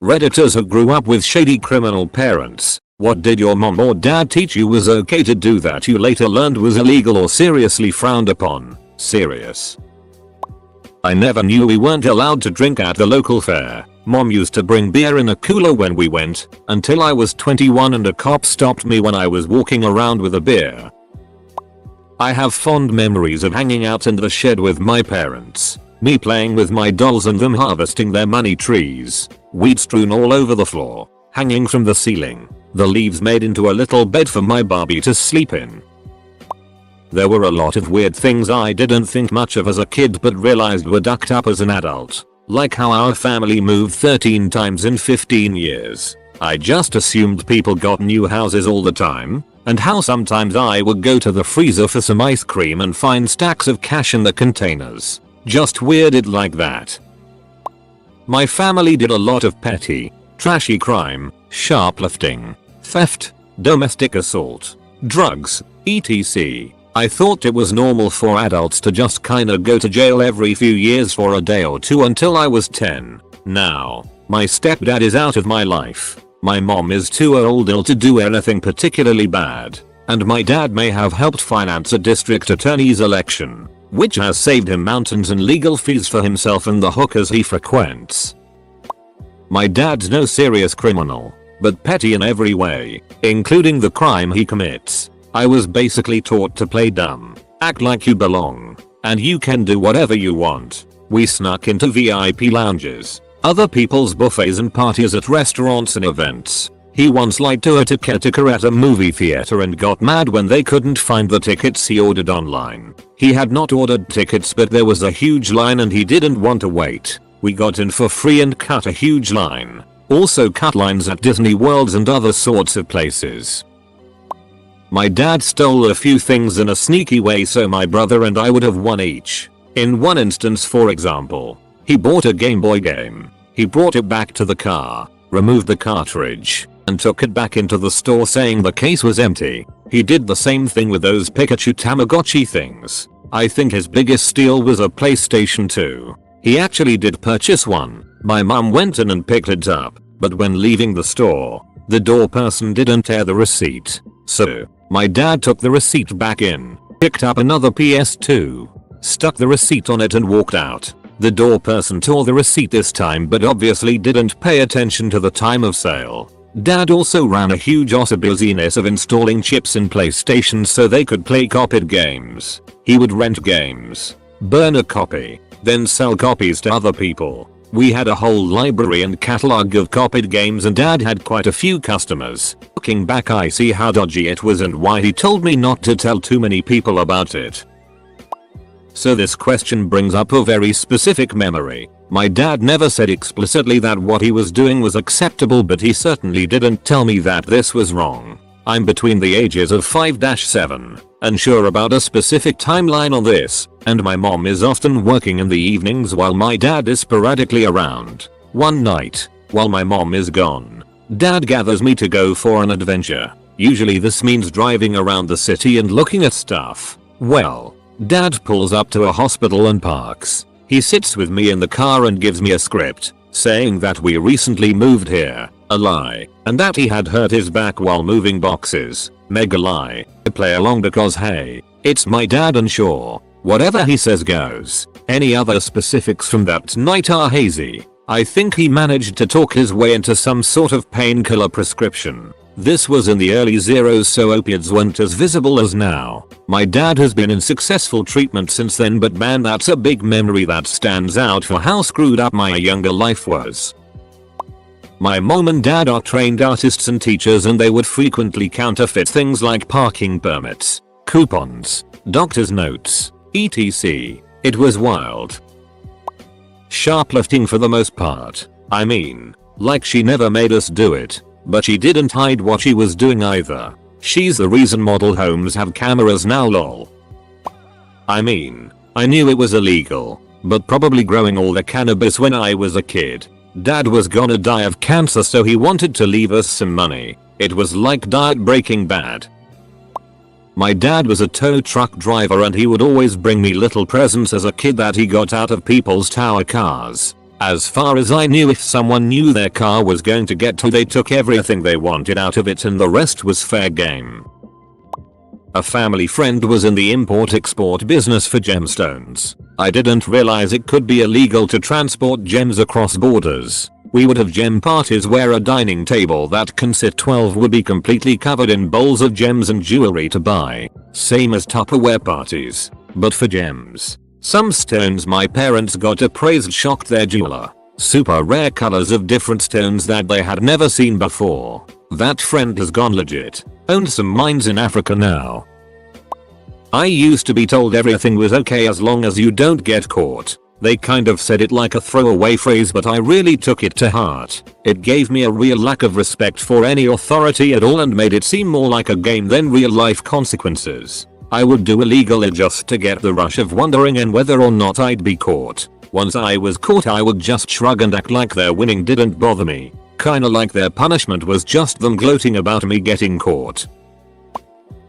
Redditors who grew up with shady criminal parents. What did your mom or dad teach you was okay to do that you later learned was illegal or seriously frowned upon? Serious. I never knew we weren't allowed to drink at the local fair. Mom used to bring beer in a cooler when we went, until I was 21 and a cop stopped me when I was walking around with a beer. I have fond memories of hanging out in the shed with my parents. Me playing with my dolls and them harvesting their money trees. Weed strewn all over the floor, hanging from the ceiling. The leaves made into a little bed for my Barbie to sleep in. There were a lot of weird things I didn't think much of as a kid but realized were ducked up as an adult. Like how our family moved 13 times in 15 years. I just assumed people got new houses all the time. And how sometimes I would go to the freezer for some ice cream and find stacks of cash in the containers. Just weirded like that. My family did a lot of petty, trashy crime, shoplifting, theft, domestic assault, drugs, etc. I thought it was normal for adults to just kinda go to jail every few years for a day or two until I was 10. Now, my stepdad is out of my life. My mom is too old ill to do anything particularly bad. And my dad may have helped finance a district attorney's election, which has saved him mountains in legal fees for himself and the hookers he frequents. My dad's no serious criminal, but petty in every way, including the crime he commits. I was basically taught to play dumb, act like you belong, and you can do whatever you want. We snuck into VIP lounges, other people's buffets and parties at restaurants and events. He once lied to a ticketer at a movie theater and got mad when they couldn't find the tickets he ordered online. He had not ordered tickets but there was a huge line and he didn't want to wait. We got in for free and cut a huge line. Also cut lines at Disney Worlds and other sorts of places. My dad stole a few things in a sneaky way so my brother and I would have won each. In one instance, for example, he bought a Game Boy game. He brought it back to the car, removed the cartridge, and took it back into the store saying the case was empty. He did the same thing with those Pikachu Tamagotchi things. I think his biggest steal was a PlayStation 2. He actually did purchase one. My mum went in and picked it up, but when leaving the store, the door person didn't tear the receipt. So, my dad took the receipt back in, picked up another PS2, stuck the receipt on it and walked out. The door person tore the receipt this time but obviously didn't pay attention to the time of sale. Dad also ran a huge business of installing chips in PlayStation so they could play copied games. He would rent games, burn a copy, then sell copies to other people. We had a whole library and catalog of copied games and dad had quite a few customers. Looking back I see how dodgy it was and why he told me not to tell too many people about it. So this question brings up a very specific memory. My dad never said explicitly that what he was doing was acceptable but he certainly didn't tell me that this was wrong. I'm between the ages of 5-7, unsure about a specific timeline on this, and my mom is often working in the evenings while my dad is sporadically around. One night, while my mom is gone, dad gathers me to go for an adventure. Usually this means driving around the city and looking at stuff. Well, dad pulls up to a hospital and parks. He sits with me in the car and gives me a script, saying that we recently moved here, a lie, and that he had hurt his back while moving boxes, mega lie. I play along because hey, it's my dad and sure, whatever he says goes. Any other specifics from that night are hazy. I think he managed to talk his way into some sort of painkiller prescription. This was in the early zeros so opiates weren't as visible as now. My dad has been in successful treatment since then but man that's a big memory that stands out for how screwed up my younger life was. My mom and dad are trained artists and teachers and they would frequently counterfeit things like parking permits, coupons, doctor's notes, etc. It was wild. Shoplifting for the most part. I mean, like she never made us do it. But she didn't hide what she was doing either. She's the reason model homes have cameras now lol. I mean, I knew it was illegal, but probably growing all the cannabis when I was a kid. Dad was gonna die of cancer so he wanted to leave us some money. It was like diet Breaking Bad. My dad was a tow truck driver and he would always bring me little presents as a kid that he got out of people's tower cars. As far as I knew, if someone knew their car was going to get towed, they took everything they wanted out of it and the rest was fair game. A family friend was in the import-export business for gemstones. I didn't realize it could be illegal to transport gems across borders. We would have gem parties where a dining table that can sit 12 would be completely covered in bowls of gems and jewelry to buy. Same as Tupperware parties, but for gems. Some stones my parents got appraised shocked their jeweler. Super rare colors of different stones that they had never seen before. That friend has gone legit. Owns some mines in Africa now. I used to be told everything was okay as long as you don't get caught. They kind of said it like a throwaway phrase, but I really took it to heart. It gave me a real lack of respect for any authority at all and made it seem more like a game than real life consequences. I would do illegally just to get the rush of wondering and whether or not I'd be caught. Once I was caught, I would just shrug and act like their winning didn't bother me. Kinda like their punishment was just them gloating about me getting caught.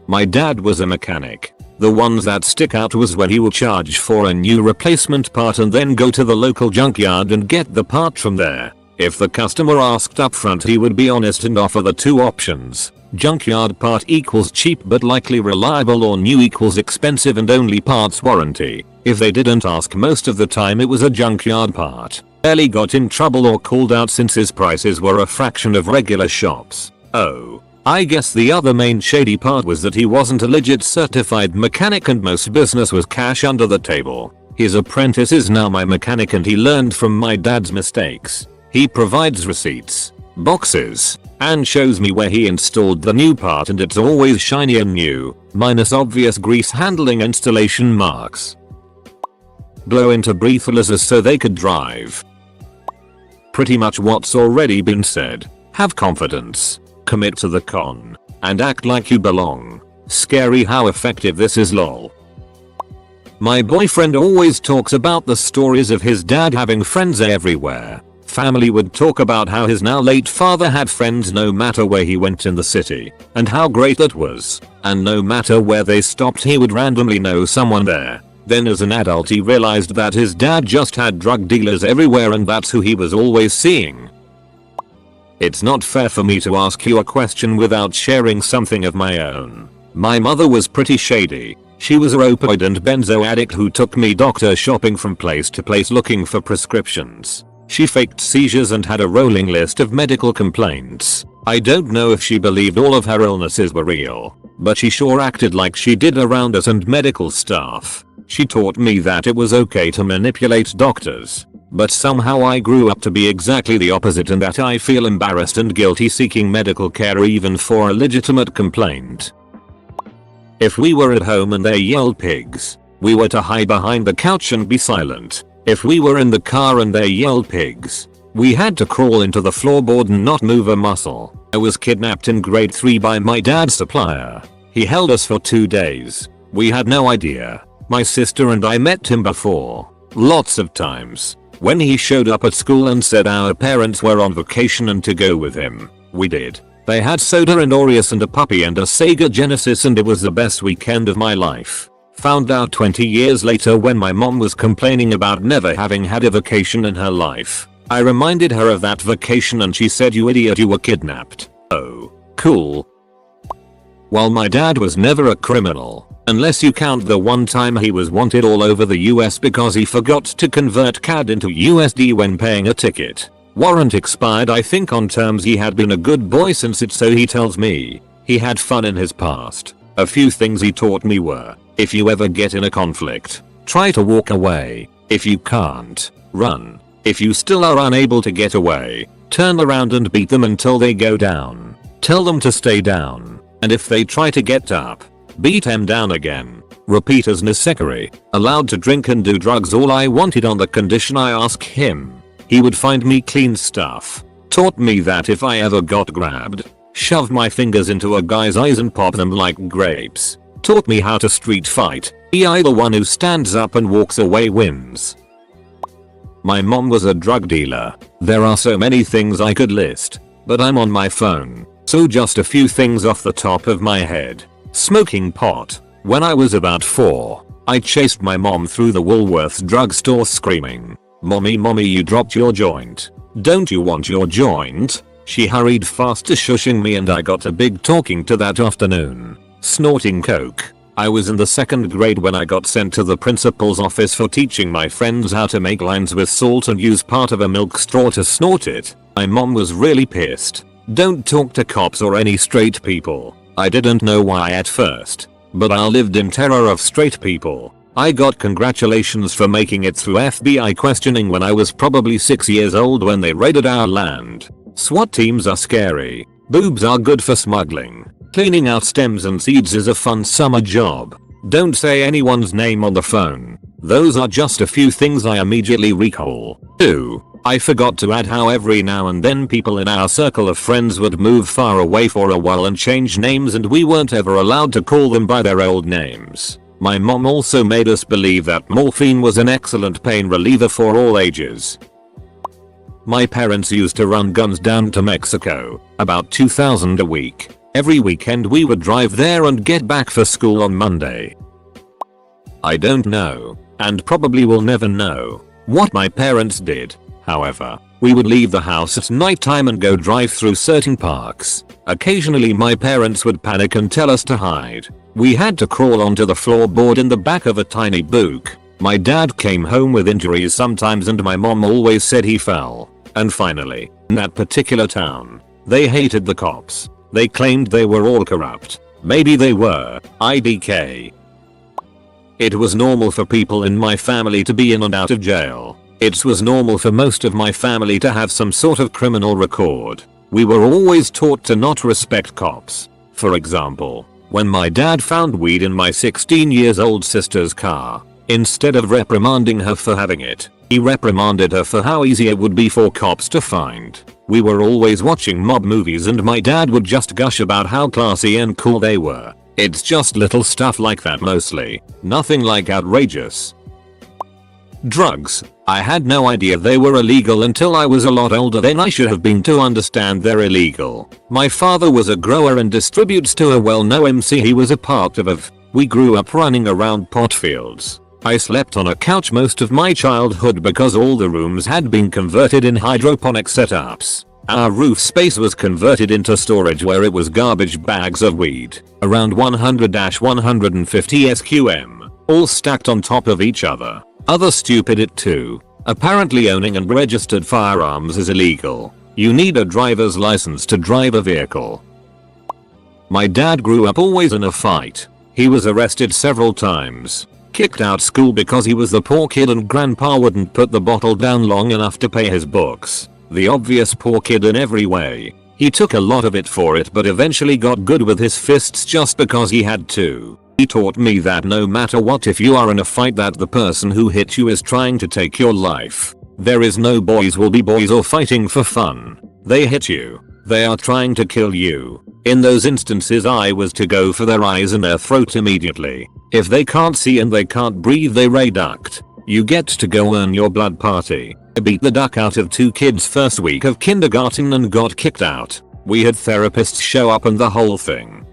My dad was a mechanic. The ones that stick out was when he would charge for a new replacement part and then go to the local junkyard and get the part from there. If the customer asked upfront, he would be honest and offer the two options. Junkyard part equals cheap but likely reliable, or new equals expensive and only parts warranty. If they didn't ask, most of the time it was a junkyard part. Barely got in trouble or called out since his prices were a fraction of regular shops. Oh. I guess the other main shady part was that he wasn't a legit certified mechanic and most business was cash under the table. His apprentice is now my mechanic and he learned from my dad's mistakes. He provides receipts, boxes, and shows me where he installed the new part, and it's always shiny and new, minus obvious grease handling installation marks. Blow into breathalyzers so they could drive. Pretty much what's already been said. Have confidence. Commit to the con. And act like you belong. Scary how effective this is, lol. My boyfriend always talks about the stories of his dad having friends everywhere. Family would talk about how his now late father had friends no matter where he went in the city, and how great that was. And no matter where they stopped, he would randomly know someone there. Then as an adult he realized that his dad just had drug dealers everywhere and that's who he was always seeing. It's not fair for me to ask you a question without sharing something of my own. My mother was pretty shady. She was a opioid and benzo addict who took me doctor shopping from place to place looking for prescriptions. She faked seizures and had a rolling list of medical complaints. I don't know if she believed all of her illnesses were real, but she sure acted like she did around us and medical staff. She taught me that it was okay to manipulate doctors. But somehow I grew up to be exactly the opposite, and that I feel embarrassed and guilty seeking medical care even for a legitimate complaint. If we were at home and they yelled pigs, we were to hide behind the couch and be silent. If we were in the car and they yelled pigs, we had to crawl into the floorboard and not move a muscle. I was kidnapped in grade 3 by my dad's supplier. He held us for 2 days. We had no idea. My sister and I met him before. Lots of times. When he showed up at school and said our parents were on vacation and to go with him, we did. They had soda and Oreos and a puppy and a Sega Genesis, and it was the best weekend of my life. Found out 20 years later when my mom was complaining about never having had a vacation in her life. I reminded her of that vacation and she said, "You idiot, you were kidnapped." Oh, cool. While my dad was never a criminal, unless you count the one time he was wanted all over the US because he forgot to convert CAD into USD when paying a ticket. Warrant expired, I think, on terms. He had been a good boy since it, so he tells me. He had fun in his past. A few things he taught me were, if you ever get in a conflict, try to walk away. If you can't, run. If you still are unable to get away, turn around and beat them until they go down. Tell them to stay down. And if they try to get up, beat them down again. Repeat as necessary. Allowed to drink and do drugs, all I wanted on the condition I ask him. He would find me clean stuff. Taught me that if I ever got grabbed, shove my fingers into a guy's eyes and pop them like grapes. Taught me how to street fight. The one who stands up and walks away wins. My mom was a drug dealer. There are so many things I could list, but I'm on my phone, so just a few things off the top of my head. Smoking pot. When I was about 4, I chased my mom through the Woolworths drugstore screaming, Mommy, you dropped your joint. Don't you want your joint?" She hurried faster, shushing me, and I got a big talking to that afternoon. Snorting coke. I was in the 2nd grade when I got sent to the principal's office for teaching my friends how to make lines with salt and use part of a milk straw to snort it. My mom was really pissed. Don't talk to cops or any straight people. I didn't know why at first, but I lived in terror of straight people. I got congratulations for making it through FBI questioning when I was probably 6 years old when they raided our land. SWAT teams are scary. Boobs are good for smuggling. Cleaning out stems and seeds is a fun summer job. Don't say anyone's name on the phone. Those are just a few things I immediately recall. 2. I forgot to add how every now and then people in our circle of friends would move far away for a while and change names, and we weren't ever allowed to call them by their old names. My mom also made us believe that morphine was an excellent pain reliever for all ages. My parents used to run guns down to Mexico, about 2,000 a week. Every weekend we would drive there and get back for school on Monday. I don't know, and probably will never know, what my parents did. However, we would leave the house at night time and go drive through certain parks. Occasionally my parents would panic and tell us to hide. We had to crawl onto the floorboard in the back of a tiny Buick. My dad came home with injuries sometimes, and my mom always said he fell. And finally, in that particular town, they hated the cops. They claimed they were all corrupt. Maybe they were. IDK. It was normal for people in my family to be in and out of jail. It was normal for most of my family to have some sort of criminal record. We were always taught to not respect cops. For example, when my dad found weed in my 16-year-old sister's car, instead of reprimanding her for having it, he reprimanded her for how easy it would be for cops to find. We were always watching mob movies, and my dad would just gush about how classy and cool they were. It's just little stuff like that mostly. Nothing like outrageous. Drugs. I had no idea they were illegal until I was a lot older than I should have been to understand they're illegal. My father was a grower and distributes to a well-known MC he was a part of. We grew up running around pot fields. I slept on a couch most of my childhood because all the rooms had been converted in hydroponic setups. Our roof space was converted into storage where it was garbage bags of weed, around 100-150 SQM, all stacked on top of each other. Other stupid it too. Apparently owning and registered firearms is illegal. You need a driver's license to drive a vehicle. My dad grew up always in a fight. He was arrested several times. Kicked out school because he was the poor kid and grandpa wouldn't put the bottle down long enough to pay his books. The obvious poor kid in every way. He took a lot of it for it, but eventually got good with his fists just because he had to. He taught me that no matter what, if you are in a fight, that the person who hit you is trying to take your life. There is no boys will be boys or fighting for fun. They hit you. They are trying to kill you. In those instances I was to go for their eyes and their throat immediately. If they can't see and they can't breathe, they reduct. You get to go earn your blood party. I beat the duck out of 2 kids first week of kindergarten and got kicked out. We had therapists show up and the whole thing.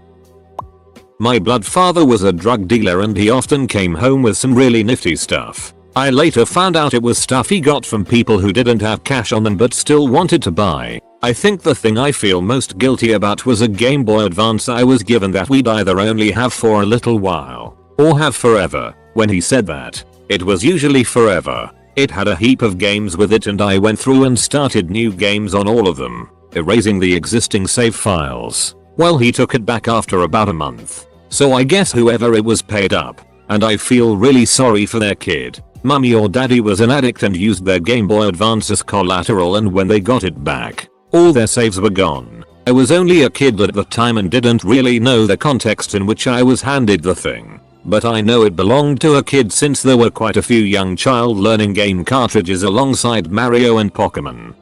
My blood father was a drug dealer and he often came home with some really nifty stuff. I later found out it was stuff he got from people who didn't have cash on them but still wanted to buy. I think the thing I feel most guilty about was a Game Boy Advance I was given that we'd either only have for a little while or have forever. When he said that, it was usually forever. It had a heap of games with it and I went through and started new games on all of them, erasing the existing save files. Well, he took it back after about a month. So I guess whoever it was paid up. And I feel really sorry for their kid. Mummy or daddy was an addict and used their Game Boy Advance as collateral, and when they got it back, all their saves were gone. I was only a kid at the time and didn't really know the context in which I was handed the thing. But I know it belonged to a kid since there were quite a few young child learning game cartridges alongside Mario and Pokemon.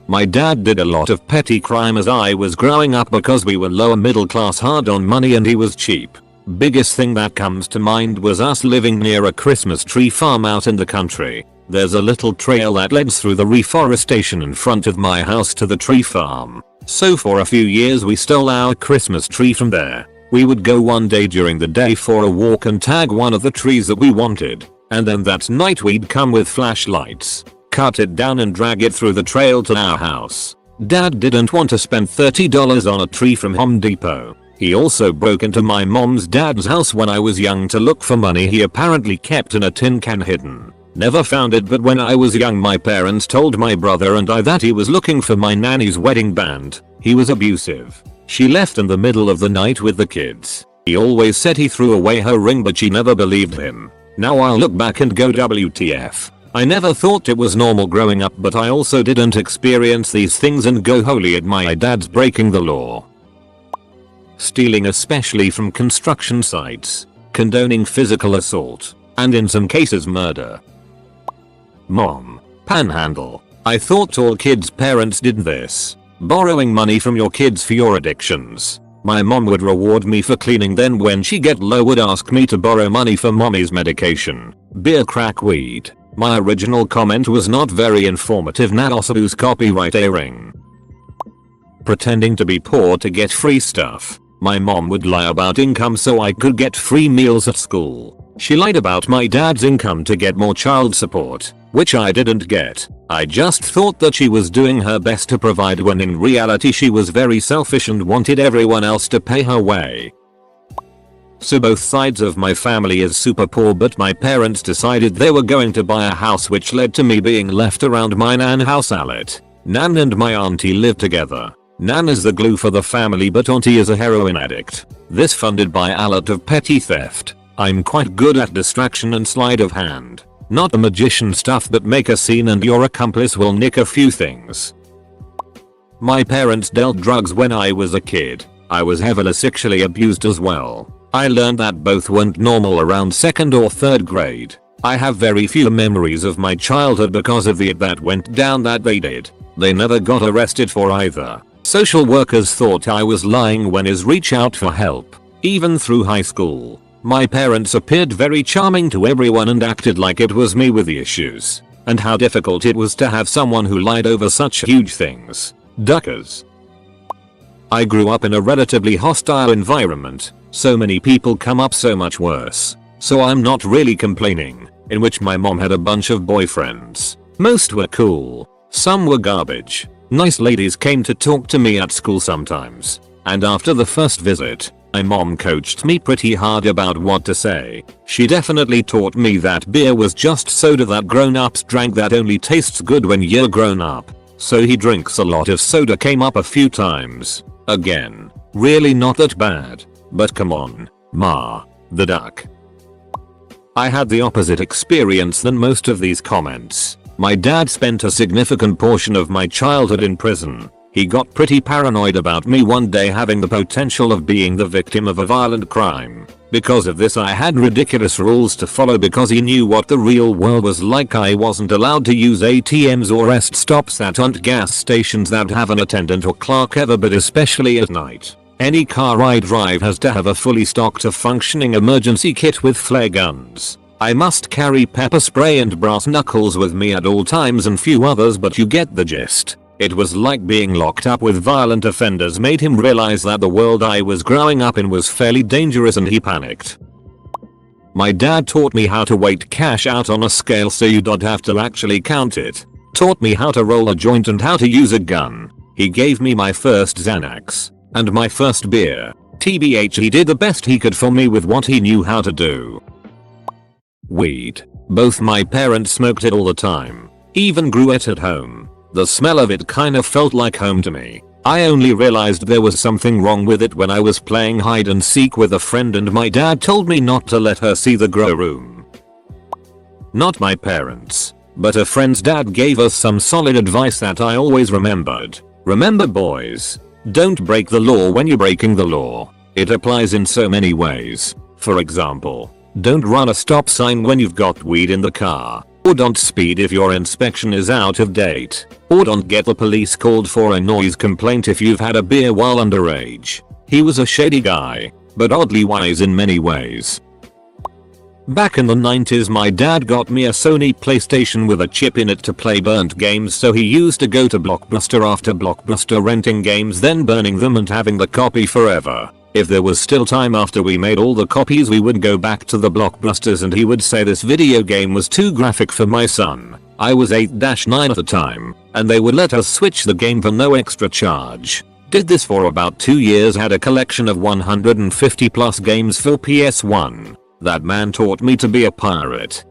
My dad did a lot of petty crime as I was growing up because we were lower middle class, hard on money, and he was cheap. Biggest thing that comes to mind was us living near a Christmas tree farm out in the country. There's a little trail that leads through the reforestation in front of my house to the tree farm. So for a few years we stole our Christmas tree from there. We would go one day during the day for a walk and tag one of the trees that we wanted. And then that night we'd come with flashlights, cut it down and drag it through the trail to our house. Dad didn't want to spend $30 on a tree from Home Depot. He also broke into my mom's dad's house when I was young to look for money he apparently kept in a tin can hidden. Never found it, but when I was young my parents told my brother and I that he was looking for my nanny's wedding band. He was abusive. She left in the middle of the night with the kids. He always said he threw away her ring, but she never believed him. Now I'll look back and go WTF. I never thought it was normal growing up, but I also didn't experience these things and go holy at my dad's breaking the law. Stealing, especially from construction sites, condoning physical assault, and in some cases murder. Mom. Panhandle. I thought all kids' parents did this. Borrowing money from your kids for your addictions. My mom would reward me for cleaning, then when she get low would ask me to borrow money for mommy's medication. Beer, crack, weed. My original comment was not very informative. Nadosabu's copyright airing. Pretending to be poor to get free stuff. My mom would lie about income so I could get free meals at school. She lied about my dad's income to get more child support, which I didn't get. I just thought that she was doing her best to provide when in reality she was very selfish and wanted everyone else to pay her way. So both sides of my family is super poor, but my parents decided they were going to buy a house, which led to me being left around my nan house. Alet. Nan and my auntie live together. Nan is the glue for the family, but auntie is a heroin addict. This funded by Alet of petty theft. I'm quite good at distraction and sleight of hand. Not a magician stuff, but make a scene and your accomplice will nick a few things. My parents dealt drugs when I was a kid. I was heavily sexually abused as well. I learned that both weren't normal around 2nd or 3rd grade. I have very few memories of my childhood because of it that went down that they did. They never got arrested for either. Social workers thought I was lying when I reached out for help. Even through high school, my parents appeared very charming to everyone and acted like it was me with the issues. And how difficult it was to have someone who lied over such huge things. Duckers. I grew up in a relatively hostile environment. So many people come up so much worse. So I'm not really complaining. In which my mom had a bunch of boyfriends. Most were cool. Some were garbage. Nice ladies came to talk to me at school sometimes. And after the first visit, my mom coached me pretty hard about what to say. She definitely taught me that beer was just soda that grown-ups drank that only tastes good when you're grown up. So he drinks a lot of soda came up a few times. Again, really not that bad. But come on, Ma. The duck. I had the opposite experience than most of these comments. My dad spent a significant portion of my childhood in prison. He got pretty paranoid about me one day having the potential of being the victim of a violent crime. Because of this I had ridiculous rules to follow because he knew what the real world was like. I wasn't allowed to use ATMs or rest stops at gas stations that have an attendant or clerk ever, but especially at night. Any car I drive has to have a fully stocked functioning emergency kit with flare guns. I must carry pepper spray and brass knuckles with me at all times and few others, but you get the gist. It was like being locked up with violent offenders made him realize that the world I was growing up in was fairly dangerous and he panicked. My dad taught me how to weight cash out on a scale so you don't have to actually count it. Taught me how to roll a joint and how to use a gun. He gave me my first Xanax. And my first beer. TBH, he did the best he could for me with what he knew how to do. Weed. Both my parents smoked it all the time. Even grew it at home. The smell of it kind of felt like home to me. I only realized there was something wrong with it when I was playing hide and seek with a friend and my dad told me not to let her see the grow room. Not my parents, but a friend's dad gave us some solid advice that I always remembered. Remember boys. Don't break the law when you're breaking the law. It applies in so many ways. For example, don't run a stop sign when you've got weed in the car. Or don't speed if your inspection is out of date. Or don't get the police called for a noise complaint if you've had a beer while underage. He was a shady guy, but oddly wise in many ways. Back in the 90s my dad got me a Sony PlayStation with a chip in it to play burnt games, so he used to go to Blockbuster after Blockbuster renting games, then burning them and having the copy forever. If there was still time after we made all the copies, we would go back to the Blockbusters and he would say this video game was too graphic for my son. I was 8-9 at the time, and they would let us switch the game for no extra charge. Did this for about 2 years, had a collection of 150 plus games for PS1. That man taught me to be a pirate.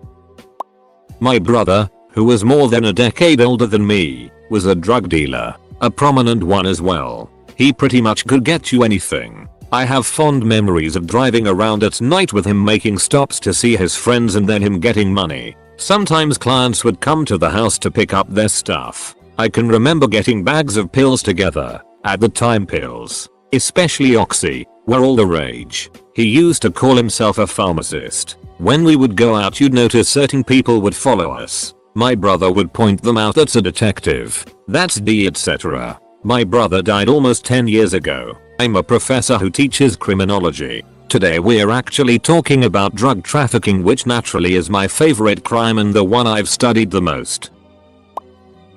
My brother, who was more than a decade older than me, was a drug dealer, a prominent one as well. He pretty much could get you anything. I have fond memories of driving around at night with him making stops to see his friends and then him getting money. Sometimes clients would come to the house to pick up their stuff. I can remember getting bags of pills together. At the time pills, especially Oxy, were all the rage. He used to call himself a pharmacist. When we would go out, you'd notice certain people would follow us. My brother would point them out. That's a detective. That's D, etc. My brother died almost 10 years ago. I'm a professor who teaches criminology. Today we're actually talking about drug trafficking, which naturally is my favorite crime and the one I've studied the most.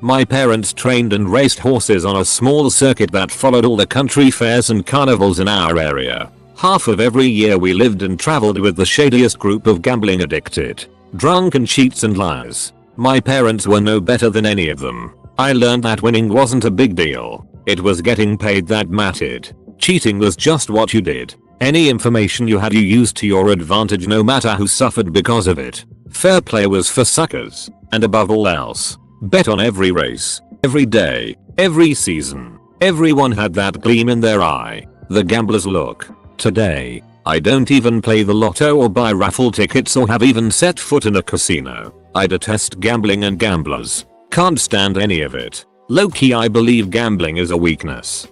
My parents trained and raced horses on a small circuit that followed all the country fairs and carnivals in our area. Half of every year we lived and traveled with the shadiest group of gambling addicted, drunken cheats and liars. My parents were no better than any of them. I learned that winning wasn't a big deal. It was getting paid that mattered. Cheating was just what you did. Any information you had you used to your advantage, no matter who suffered because of it. Fair play was for suckers. And above all else, bet on every race, every day, every season. Everyone had that gleam in their eye. The gambler's look. Today, I don't even play the lotto or buy raffle tickets or have even set foot in a casino. I detest gambling and gamblers. Can't stand any of it. Low-key, I believe gambling is a weakness.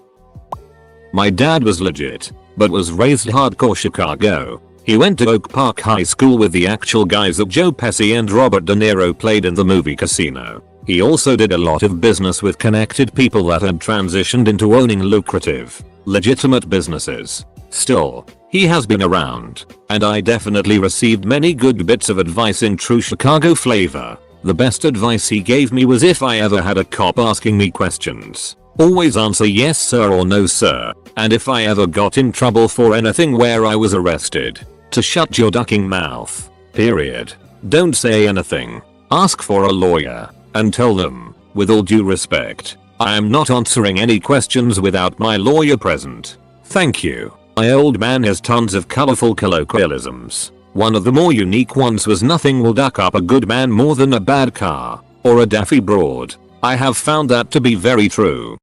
My dad was legit, but was raised hardcore Chicago. He went to Oak Park High School with the actual guys that Joe Pesci and Robert De Niro played in the movie Casino. He also did a lot of business with connected people that had transitioned into owning lucrative, legitimate businesses. Still, he has been around, and I definitely received many good bits of advice in true Chicago flavor. The best advice he gave me was if I ever had a cop asking me questions, always answer yes sir or no sir, and if I ever got in trouble for anything where I was arrested, to shut your ducking mouth. Period. Don't say anything. Ask for a lawyer, and tell them, with all due respect, I am not answering any questions without my lawyer present. Thank you. My old man has tons of colorful colloquialisms. One of the more unique ones was nothing will duck up a good man more than a bad car, or a daffy broad. I have found that to be very true.